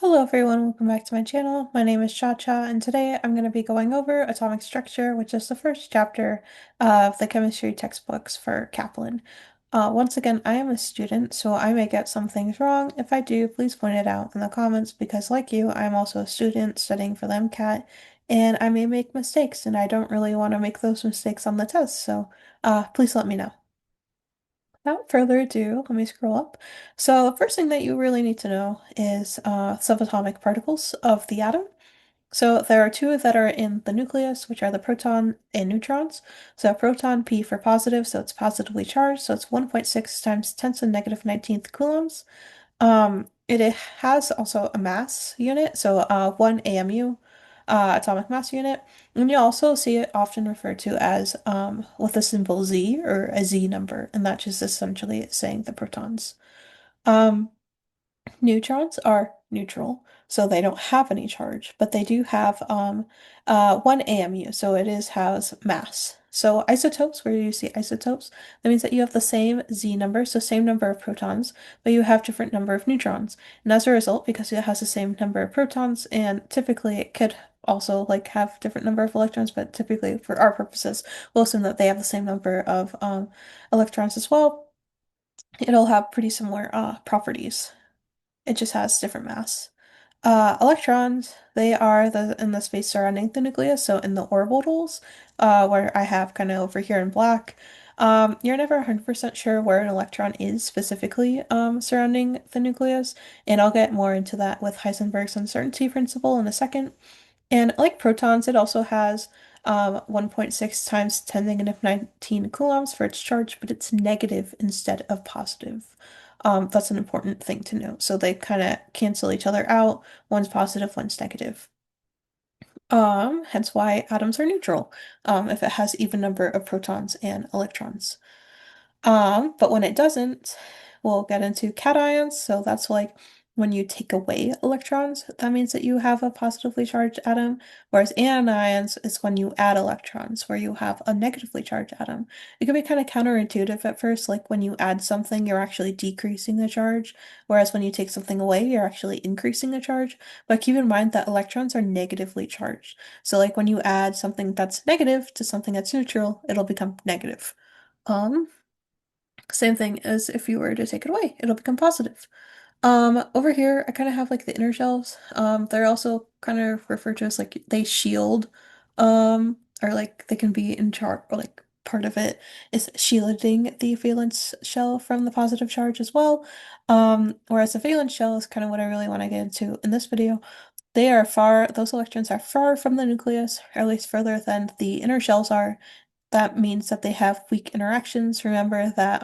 Hello everyone, welcome back to my channel. My name is Cha Cha, and today I'm going to be going over atomic structure, which is the first chapter of the chemistry textbooks for Kaplan. Once again, I am a student, so I may get some things wrong. If I do, please point it out in the comments because, like you, I'm also a student studying for the MCAT, and I may make mistakes, and I don't really want to make those mistakes on the test, so please let me know. Without further ado, let me scroll up. So the first thing that you really need to know is subatomic particles of the atom. So there are two that are in the nucleus, which are the proton and neutrons. So proton, P for positive, so it's positively charged, so it's 1.6 times 10 to the negative 19th coulombs. It has also a mass unit, so 1 AMU, atomic mass unit. And you also see it often referred to as with the symbol Z or a Z number, and that's just essentially saying the protons. Um, Neutrons are neutral, so they don't have any charge, but they do have 1 AMU, so it is has mass. So isotopes, where you see isotopes, that means that you have the same Z number, so same number of protons, but you have different number of neutrons. And as a result, because it has the same number of protons, and typically it could also like have different number of electrons, but typically for our purposes, we'll assume that they have the same number of electrons as well. It'll have pretty similar properties. It just has different mass. Electrons, they are in the space surrounding the nucleus, so in the orbitals, where I have kind of over here in black. You're never 100% sure where an electron is specifically surrounding the nucleus, and I'll get more into that with Heisenberg's uncertainty principle in a second. And like protons, it also has 1.6 times 10 negative 19 coulombs for its charge, but it's negative instead of positive. That's an important thing to note. So they kind of cancel each other out. One's positive, one's negative. Hence why atoms are neutral, if it has even number of protons and electrons. But when it doesn't, we'll get into cations. So that's like when you take away electrons, that means that you have a positively charged atom. Whereas anions is when you add electrons, where you have a negatively charged atom. It can be kind of counterintuitive at first, like when you add something, you're actually decreasing the charge, whereas when you take something away, you're actually increasing the charge. But keep in mind that electrons are negatively charged. So like when you add something that's negative to something that's neutral, it'll become negative. Um, Same thing as if you were to take it away, it'll become positive. Over here, I kind of have like the inner shells. They're also kind of referred to as like they shield, or like they can be in charge, or like part of it is shielding the valence shell from the positive charge as well. Whereas the valence shell is kind of what I really want to get into in this video. Those electrons are far from the nucleus, or at least further than the inner shells are. That means that they have weak interactions. Remember that,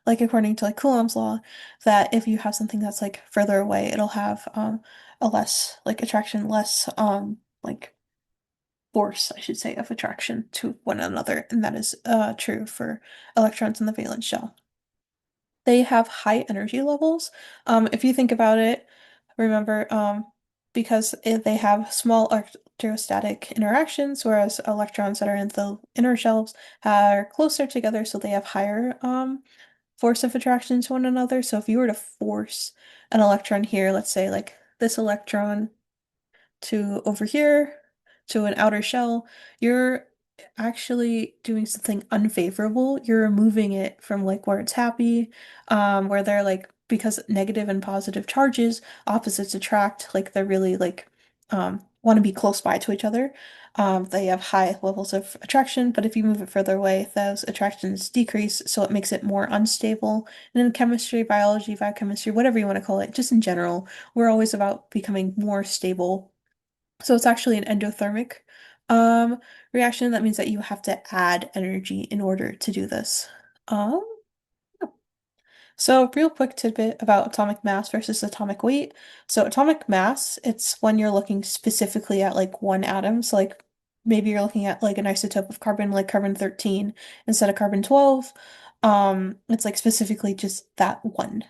like according to like Coulomb's law, that if you have something that's like further away, it'll have a less like attraction, less like force, I should say, of attraction to one another, and that is true for electrons in the valence shell. They have high energy levels. If you think about it, remember, because they have small electrostatic interactions, whereas electrons that are in the inner shells are closer together, so they have higher force of attraction to one another. So if you were to force an electron here, let's say like this electron to over here to an outer shell, you're actually doing something unfavorable. You're removing it from like where it's happy, where they're like because negative and positive charges, opposites attract, like they're really like want to be close by to each other. They have high levels of attraction, but if you move it further away, those attractions decrease, so it makes it more unstable. And in chemistry, biology, biochemistry, whatever you want to call it, just in general, we're always about becoming more stable, so it's actually an endothermic um, reaction. That means that you have to add energy in order to do this. Um, so real quick tidbit about atomic mass versus atomic weight. So atomic mass, it's when you're looking specifically at like one atom. So like maybe you're looking at like an isotope of carbon, like carbon 13 instead of carbon 12. It's like specifically just that one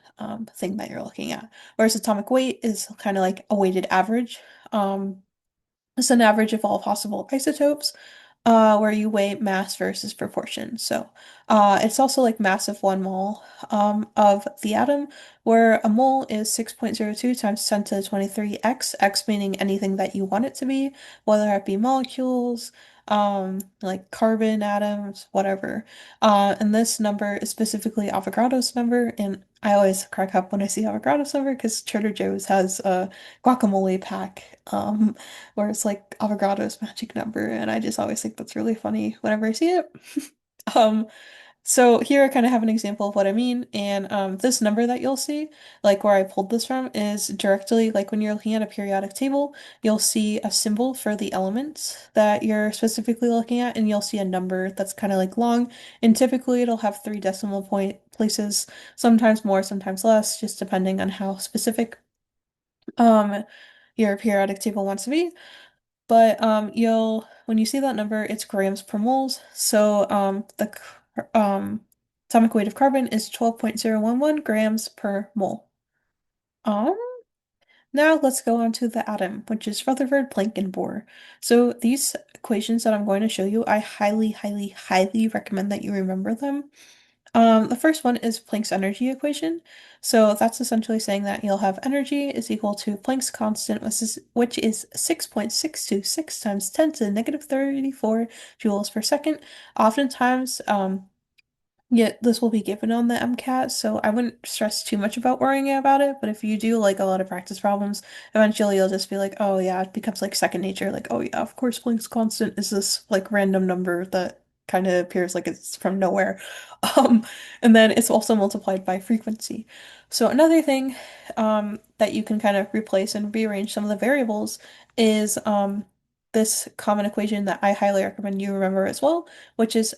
thing that you're looking at. Whereas atomic weight is kind of like a weighted average. It's an average of all possible isotopes. where you weigh mass versus proportion. So, it's also like mass of 1 mole of the atom, where a mole is 6.02 times 10 to the 23 x meaning anything that you want it to be, whether it be molecules, like carbon atoms, whatever. And this number is specifically Avogadro's number, and I always crack up when I see Avogadro's number because Trader Joe's has a guacamole pack. Where it's like Avogadro's magic number, and I just always think that's really funny whenever I see it. Um, so here I kind of have an example of what I mean, and this number that you'll see, like where I pulled this from, is directly like when you're looking at a periodic table, you'll see a symbol for the elements that you're specifically looking at, and you'll see a number that's kind of like long, and typically it'll have 3 decimal point places, sometimes more, sometimes less, just depending on how specific um your periodic table wants to be. But you'll when you see that number, it's grams per moles. So atomic weight of carbon is 12.011 grams per mole. Um Now let's go on to the atom, which is Rutherford, Planck, and Bohr. So these equations that I'm going to show you, I highly, highly, highly recommend that you remember them. The first one is Planck's energy equation. So that's essentially saying that you'll have energy is equal to Planck's constant, which is 6.626 times 10 to the negative 34 joules per second. Oftentimes, yeah, this will be given on the MCAT, so I wouldn't stress too much about worrying about it. But if you do like a lot of practice problems, eventually you'll just be like, oh yeah, it becomes like second nature. Like, oh yeah, of course Planck's constant is this like random number that kind of appears like it's from nowhere. Um, and then it's also multiplied by frequency. So another thing that you can kind of replace and rearrange some of the variables is this common equation that I highly recommend you remember as well, which is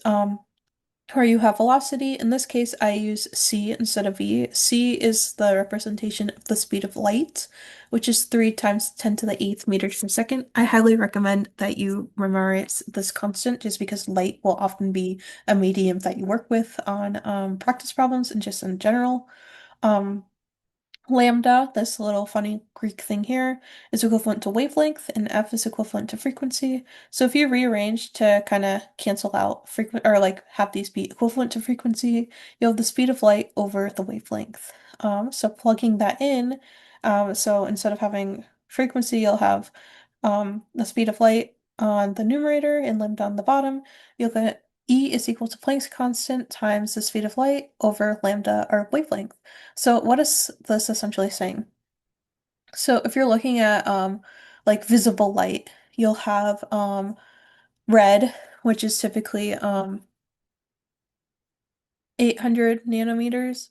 where you have velocity. In this case, I use c instead of v. C is the representation of the speed of light, which is 3 times 10 to the 8th meters per second. I highly recommend that you memorize this constant just because light will often be a medium that you work with on practice problems and just in general. Um, Lambda, this little funny Greek thing here, is equivalent to wavelength, and F is equivalent to frequency. So if you rearrange to kind of cancel out frequent or like have these be equivalent to frequency, you have the speed of light over the wavelength. So plugging that in, so instead of having frequency, you'll have the speed of light on the numerator and lambda on the bottom. You'll get E is equal to Planck's constant times the speed of light over lambda or wavelength. So what is this essentially saying? So if you're looking at like visible light, you'll have red, which is typically 800 nanometers,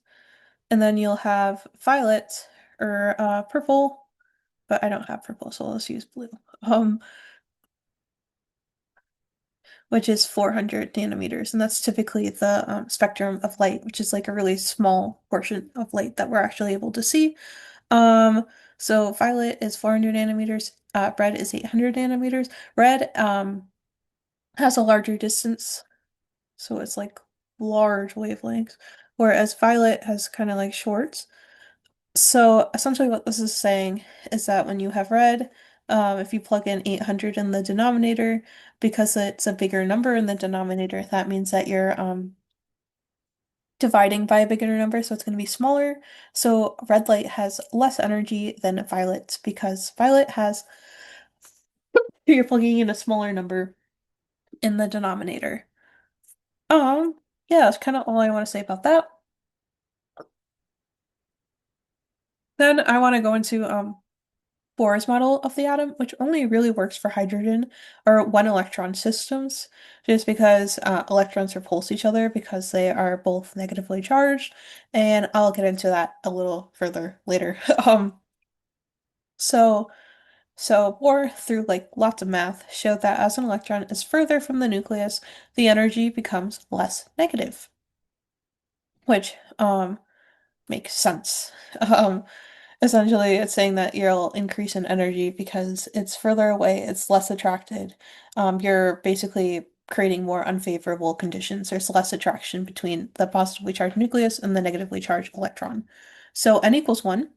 and then you'll have violet or purple, but I don't have purple, so let's use blue. Um, which is 400 nanometers, and that's typically the spectrum of light, which is like a really small portion of light that we're actually able to see. Um, so violet is 400 nanometers, red is 800 nanometers. Red has a larger distance, so it's like large wavelengths, whereas violet has kind of like short. So essentially what this is saying is that when you have red, if you plug in 800 in the denominator, because it's a bigger number in the denominator, that means that you're dividing by a bigger number, so it's going to be smaller. So red light has less energy than violet because violet has, you're plugging in a smaller number in the denominator. Yeah, that's kind of all I want to say about that. Then I want to go into Bohr's model of the atom, which only really works for hydrogen or one electron systems, just because electrons repulse each other because they are both negatively charged, and I'll get into that a little further later. Um, so Bohr, through like lots of math, showed that as an electron is further from the nucleus, the energy becomes less negative, which makes sense. Um, Essentially, it's saying that you'll increase in energy because it's further away, it's less attracted. You're basically creating more unfavorable conditions. There's less attraction between the positively charged nucleus and the negatively charged electron. So n equals 1.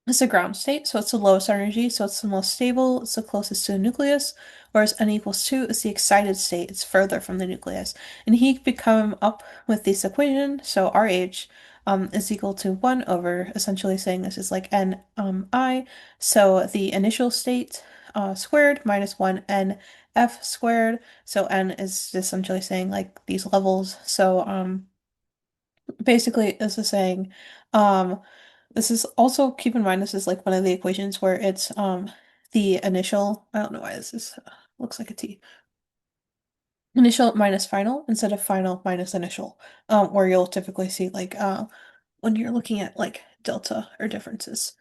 It's a ground state, so it's the lowest energy, so it's the most stable, it's the closest to the nucleus, whereas n equals 2 is the excited state, it's further from the nucleus. And he could come up with this equation, so RH is equal to 1 over, essentially saying this is like n I, so the initial state squared minus 1 n f squared, so n is essentially saying like these levels, so basically this is saying um this is also, keep in mind, this is like one of the equations where it's the initial, I don't know why this is looks like a T. Initial minus final instead of final minus initial. Where you'll typically see like when you're looking at like delta or differences.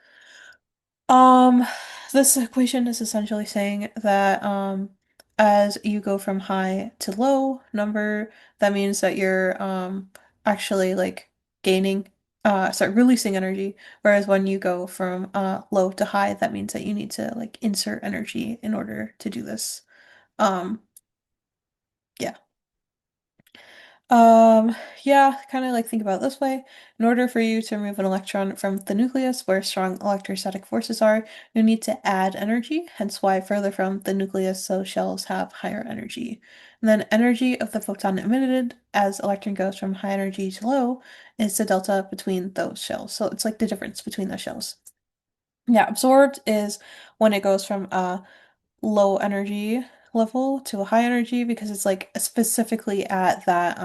Um, this equation is essentially saying that as you go from high to low number, that means that you're actually like gaining sorry, releasing energy. Whereas when you go from low to high, that means that you need to like insert energy in order to do this. Um, yeah. Um, yeah, kind of like think about it this way. In order for you to remove an electron from the nucleus where strong electrostatic forces are, you need to add energy, hence why further from the nucleus, so shells have higher energy. And then energy of the photon emitted as electron goes from high energy to low is the delta between those shells. So it's like the difference between the shells. Yeah, absorbed is when it goes from low energy level to a high energy because it's like specifically at that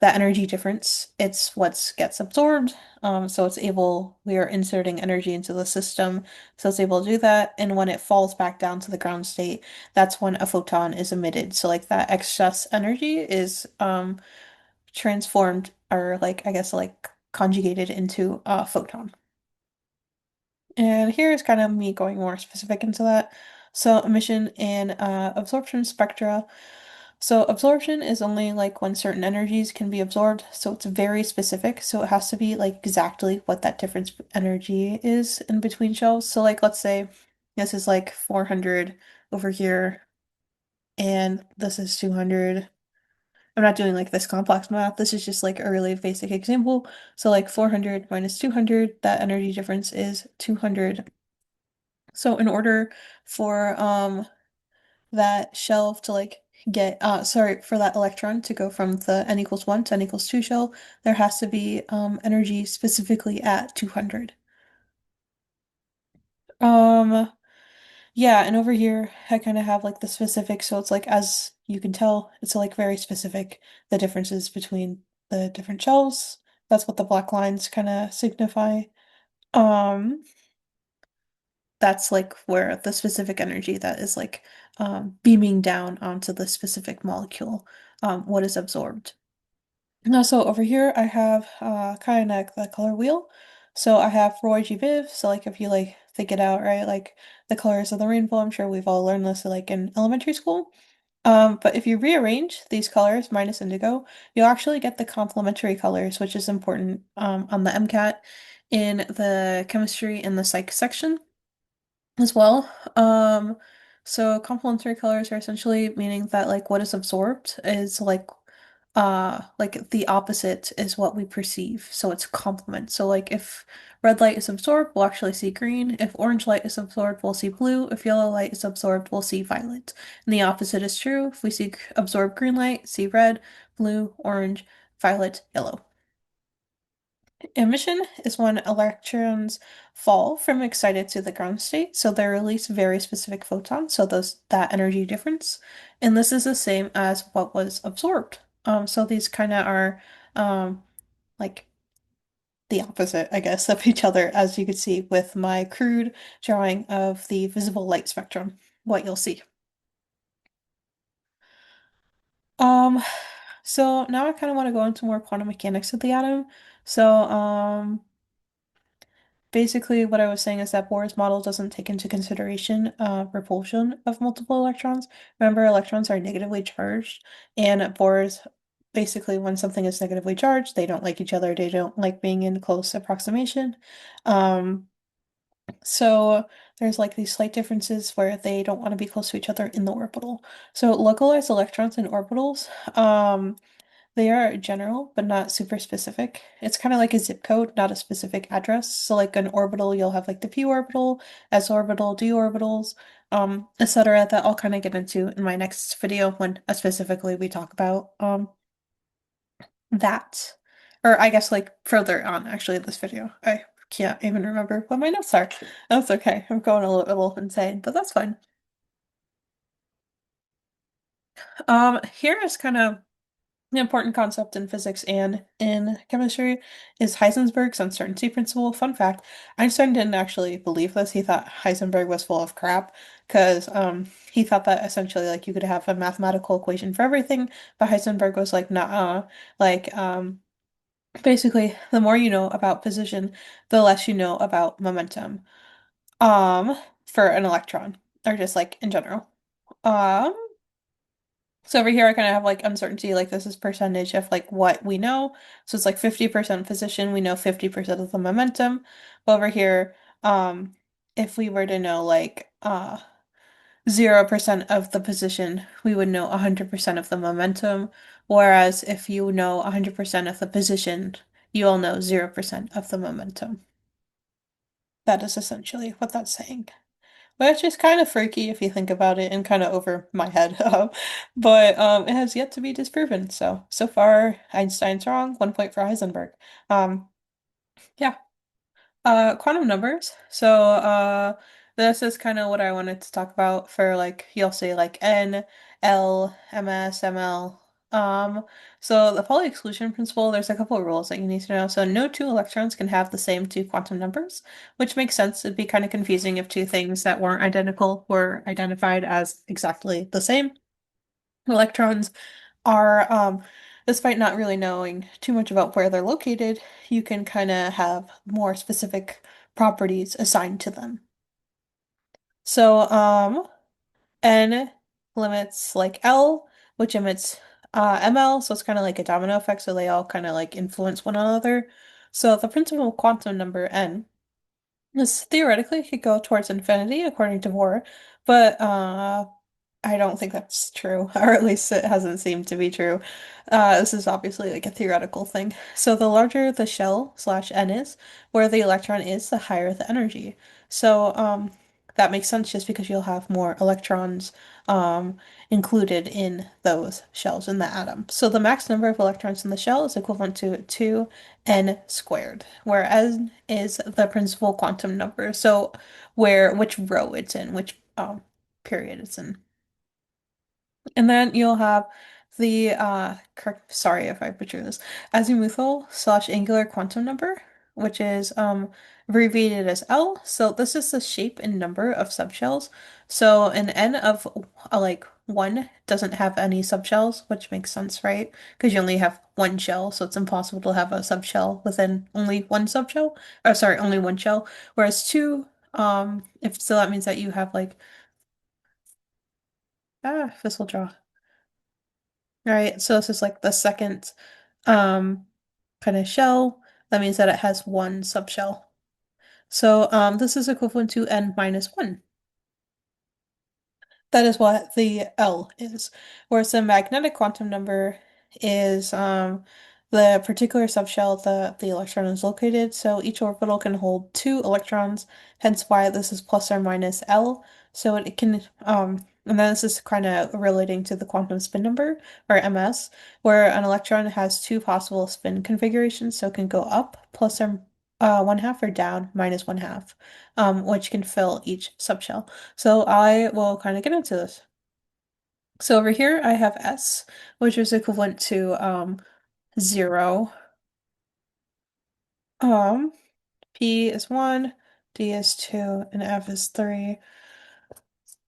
energy difference. It's what gets absorbed. So it's able, we are inserting energy into the system, so it's able to do that. And when it falls back down to the ground state, that's when a photon is emitted. So like that excess energy is transformed or like I guess like conjugated into a photon. And here is kind of me going more specific into that. So emission and absorption spectra. So absorption is only like when certain energies can be absorbed. So it's very specific. So it has to be like exactly what that difference energy is in between shells. So like let's say this is like 400 over here and this is 200. I'm not doing like this complex math. This is just like a really basic example. So like 400 minus 200, that energy difference is 200. So in order for that shell to like get sorry, for that electron to go from the n equals 1 to n equals 2 shell, there has to be energy specifically at 200. Um yeah, and over here I kind of have like the specific, so it's like as you can tell, it's like very specific, the differences between the different shells. That's what the black lines kind of signify. Um that's like where the specific energy that is like beaming down onto the specific molecule, what is absorbed. Now, so over here I have kind of the color wheel. So I have Roy G. Biv. So like if you like think it out, right? Like the colors of the rainbow, I'm sure we've all learned this like in elementary school. But if you rearrange these colors minus indigo, you'll actually get the complementary colors, which is important on the MCAT in the chemistry and the psych section as well. So complementary colors are essentially meaning that like what is absorbed is like the opposite is what we perceive. So it's complement. So like if red light is absorbed, we'll actually see green. If orange light is absorbed, we'll see blue. If yellow light is absorbed, we'll see violet. And the opposite is true. If we see absorbed green light, see red, blue, orange, violet, yellow. Emission is when electrons fall from excited to the ground state, so they release very specific photons, so those that energy difference. And this is the same as what was absorbed. So these kind of are like the opposite, I guess, of each other, as you can see with my crude drawing of the visible light spectrum, what you'll see. Um, so now I kind of want to go into more quantum mechanics of the atom. So, basically, what I was saying is that Bohr's model doesn't take into consideration repulsion of multiple electrons. Remember, electrons are negatively charged, and Bohr's basically when something is negatively charged, they don't like each other. They don't like being in close approximation. Um, so there's like these slight differences where they don't want to be close to each other in the orbital. So localized electrons in orbitals. They are general, but not super specific. It's kind of like a zip code, not a specific address. So like an orbital, you'll have like the p orbital, s orbital, d orbitals, etc. that I'll kind of get into in my next video when specifically we talk about that. Or I guess like further on actually in this video. I can't even remember what my notes are. That's okay. I'm going a little insane, but that's fine. Here is kind of the important concept in physics and in chemistry is Heisenberg's uncertainty principle. Fun fact, Einstein didn't actually believe this. He thought Heisenberg was full of crap because he thought that essentially like you could have a mathematical equation for everything, but Heisenberg was like, nah, like basically the more you know about position, the less you know about momentum. Um, for an electron, or just like in general. Um, so over here I kind of have like uncertainty, like this is percentage of like what we know. So it's like 50% position, we know 50% of the momentum. But over here, if we were to know like 0% of the position, we would know 100% of the momentum. Whereas if you know 100% of the position, you'll know 0% of the momentum. That is essentially what that's saying. Which is kind of freaky if you think about it and kind of over my head. But it has yet to be disproven. So far, Einstein's wrong, 1 point for Heisenberg. Um, yeah. Quantum numbers. This is kind of what I wanted to talk about for like you'll say like N, L, MS, ML. So the Pauli exclusion principle, there's a couple of rules that you need to know. So no two electrons can have the same two quantum numbers, which makes sense. It'd be kind of confusing if two things that weren't identical were identified as exactly the same. Electrons are, despite not really knowing too much about where they're located, you can kind of have more specific properties assigned to them. So, N limits like L, which emits ML, so it's kind of like a domino effect, so they all kind of like influence one another. So the principal quantum number N is theoretically could go towards infinity according to Bohr, but I don't think that's true, or at least it hasn't seemed to be true. This is obviously like a theoretical thing. So the larger the shell slash n is, where the electron is, the higher the energy. So that makes sense just because you'll have more electrons included in those shells in the atom. So the max number of electrons in the shell is equivalent to 2n squared, where n is the principal quantum number. So which row it's in, which period it's in. And then you'll have the correct, sorry if I butcher this, azimuthal slash angular quantum number, which is abbreviated as L. So this is the shape and number of subshells. So an N of like one doesn't have any subshells, which makes sense, right? Because you only have one shell, so it's impossible to have a subshell within only one subshell. Or sorry, only one shell. Whereas two, if so that means that you have like this'll draw. Right, so this is like the second um kind of shell. That means that it has one subshell. So this is equivalent to n minus 1. That is what the L is. Whereas the magnetic quantum number is the particular subshell that the electron is located. So each orbital can hold two electrons, hence why this is plus or minus L. So it can and then this is kind of relating to the quantum spin number, or MS, where an electron has two possible spin configurations, so it can go up plus or one half or down minus one half, which can fill each subshell. So I will kind of get into this. So over here I have S, which is equivalent to 0. Um, P is 1, D is 2, and F is 3.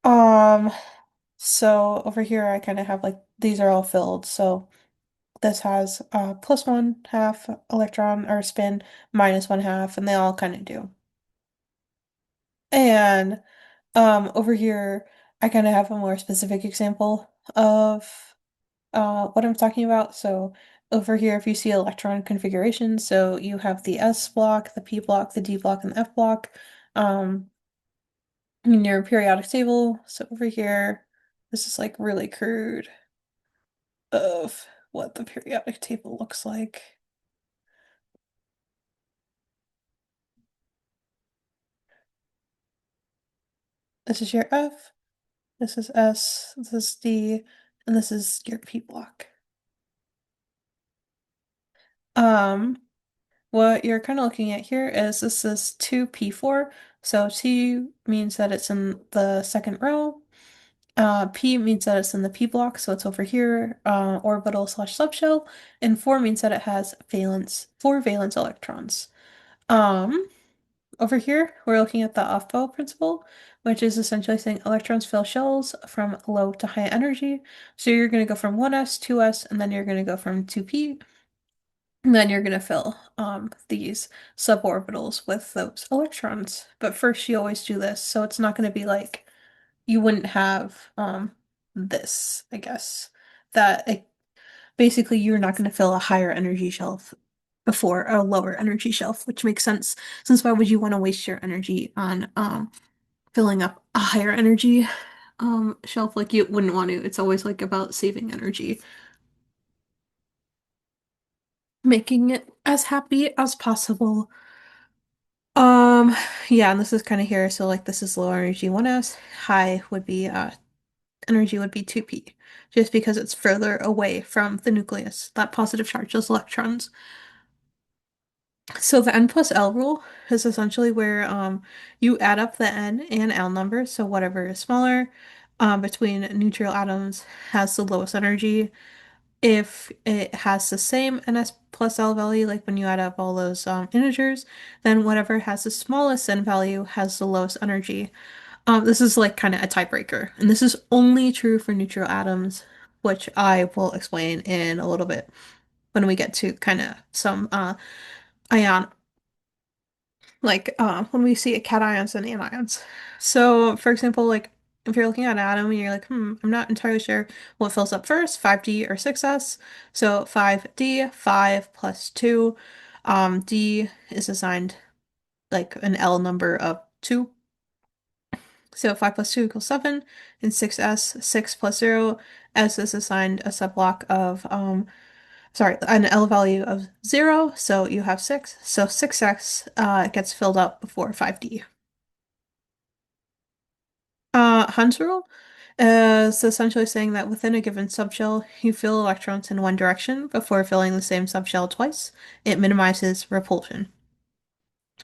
Um, so over here I kind of have like these are all filled. So this has plus one half electron or spin, minus one half, and they all kind of do. And over here I kind of have a more specific example of what I'm talking about. So over here, if you see electron configuration, so you have the S block, the P block, the D block, and the F block in your periodic table. So over here, this is like really crude. Ugh. what the periodic table looks like. This is your F, this is S, this is D, and this is your P block. Um, what you're kind of looking at here is this is 2p4, so T means that it's in the second row. P means that it's in the p block, so it's over here, orbital slash subshell, and 4 means that it has four valence electrons. Um, Over here, we're looking at the Aufbau principle, which is essentially saying electrons fill shells from low to high energy. So you're going to go from 1s, 2s, and then you're going to go from 2p, and then you're going to fill these suborbitals with those electrons. But first, you always do this, so it's not going to be like you wouldn't have this, I guess. That basically you're not going to fill a higher energy shelf before a lower energy shelf, which makes sense since why would you want to waste your energy on filling up a higher energy shelf? Like you wouldn't want to. It's always like about saving energy, making it as happy as possible. Um yeah, and this is kind of here, so like this is low energy 1s, high would be energy would be 2p, just because it's further away from the nucleus, that positive charge, those electrons. So the n plus L rule is essentially where you add up the n and L numbers, so whatever is smaller between neutral atoms has the lowest energy. If it has the same ns plus L value, like when you add up all those integers, then whatever has the smallest n value has the lowest energy. This is like kind of a tiebreaker, and this is only true for neutral atoms, which I will explain in a little bit when we get to kind of some ion, like when we see cations and anions. So, for example, like if you're looking at an atom and you're like, I'm not entirely sure what fills up first, 5D or 6S. So 5D, 5 plus 2. D is assigned like an L number of 2. So 5 plus 2 equals 7. In 6S, 6 plus 0. S is assigned a subblock of, sorry, an L value of 0. So you have 6. So 6x gets filled up before 5D. Hund's rule is essentially saying that within a given subshell, you fill electrons in one direction before filling the same subshell twice. It minimizes repulsion.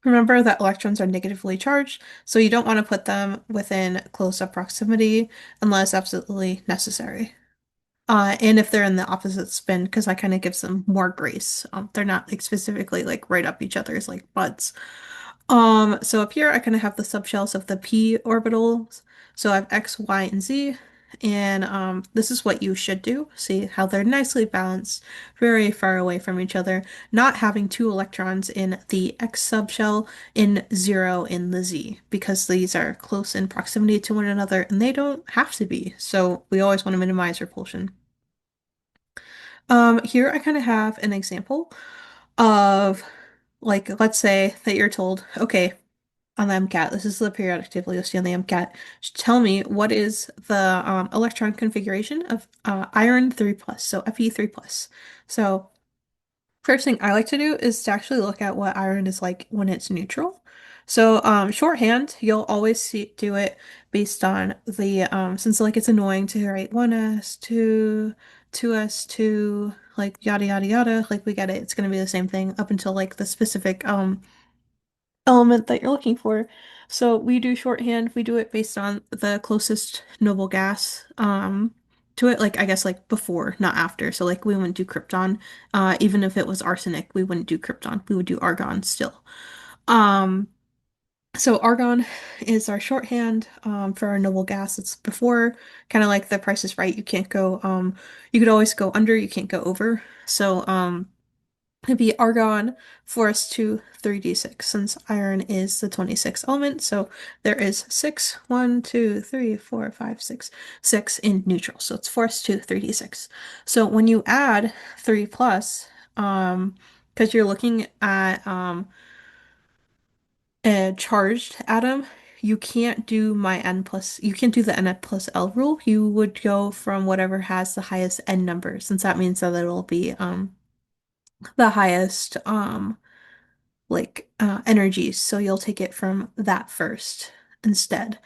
Remember that electrons are negatively charged, so you don't want to put them within close-up proximity unless absolutely necessary. And if they're in the opposite spin, because that kind of gives them more grace. They're not like specifically like right up each other's like buds. So up here I kind of have the subshells of the p orbitals. So I have X, Y, and Z. And this is what you should do. See how they're nicely balanced, very far away from each other, not having two electrons in the X subshell and zero in the Z, because these are close in proximity to one another and they don't have to be. So we always want to minimize repulsion. Here I kind of have an example of, like, let's say that you're told, okay, on the MCAT, this is the periodic table you'll see on the MCAT. Just tell me what is the electron configuration of iron 3 plus, so Fe 3 plus. So first thing I like to do is to actually look at what iron is like when it's neutral. So shorthand, you'll always do it based on the since like it's annoying to write 1s, 2, 2s, 2, like yada yada yada, like we get it. It's gonna be the same thing up until like the specific element that you're looking for. So we do shorthand, we do it based on the closest noble gas to it, like I guess like before, not after. So like we wouldn't do krypton. Even if it was arsenic, we wouldn't do krypton. We would do argon still. Um so argon is our shorthand for our noble gas. It's before, kind of like the Price is Right. You can't go you could always go under, you can't go over. So it'd be argon force to 3d6 since iron is the 26th element. So there is 6, 1, 2, 3, 4, 5, 6, 6 in neutral. So it's force to 3d6. So when you add 3 plus, because you're looking at a charged atom, you can't do my n plus, you can't do the n plus L rule. You would go from whatever has the highest n number, since that means that it'll be the highest energies. So you'll take it from that first instead,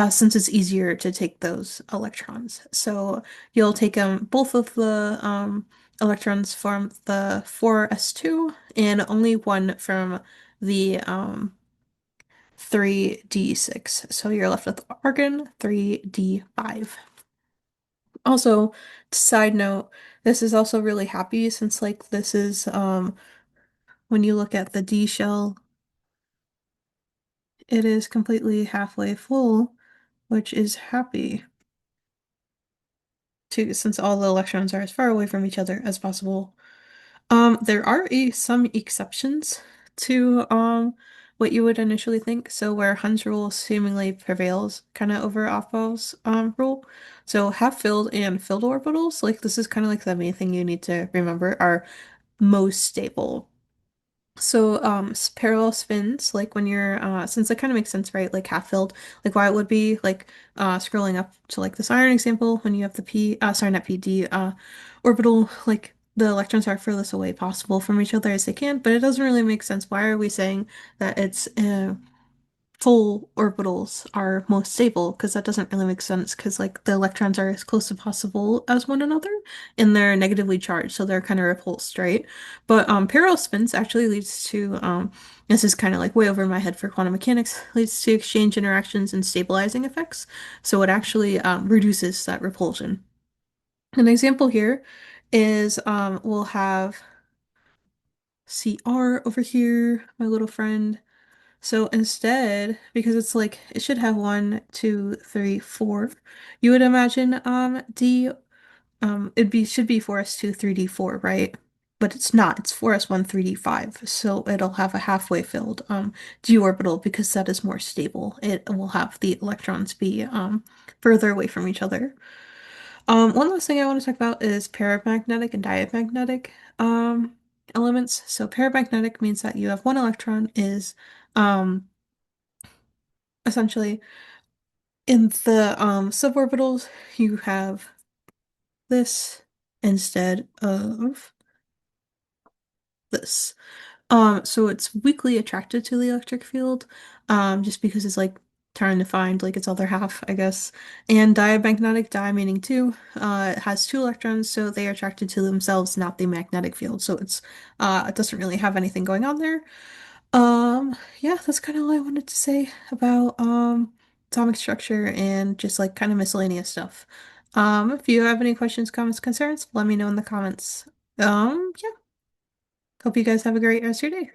since it's easier to take those electrons. So you'll take both of the electrons from the 4s2 and only one from the 3d6. So you're left with argon 3d5. Also, side note, this is also really happy since like this is when you look at the D shell, it is completely halfway full, which is happy too, since all the electrons are as far away from each other as possible. There are some exceptions to what you would initially think. So where Hund's rule seemingly prevails kind of over Aufbau's rule. So half-filled and filled orbitals, like this is kind of like the main thing you need to remember, are most stable. So, parallel spins, like when you're, since it kind of makes sense, right? Like half filled, like why it would be like, scrolling up to like this iron example, when you have the sorry, not PD, orbital, like the electrons are furthest away possible from each other as they can, but it doesn't really make sense. Why are we saying that it's, full orbitals are most stable? Because that doesn't really make sense, because like the electrons are as close as possible as one another and they're negatively charged, so they're kind of repulsed, right? But parallel spins actually leads to this is kind of like way over my head for quantum mechanics, leads to exchange interactions and stabilizing effects, so it actually reduces that repulsion. An example here is we'll have CR over here, my little friend. So instead, because it's like it should have one, two, three, four, you would imagine D it'd be should be 4s2 3d4, right? But it's not. It's 4s1 3d5. So it'll have a halfway filled d orbital because that is more stable. It will have the electrons be further away from each other. One last thing I want to talk about is paramagnetic and diamagnetic elements. So paramagnetic means that you have one electron is um essentially in the suborbitals you have this instead of this. So it's weakly attracted to the electric field, just because it's like trying to find like its other half, I guess. And diamagnetic, di meaning two, it has two electrons, so they are attracted to themselves, not the magnetic field. So it doesn't really have anything going on there. Yeah, that's kind of all I wanted to say about atomic structure and just like kind of miscellaneous stuff. If you have any questions, comments, concerns, let me know in the comments. Yeah, hope you guys have a great rest of your day.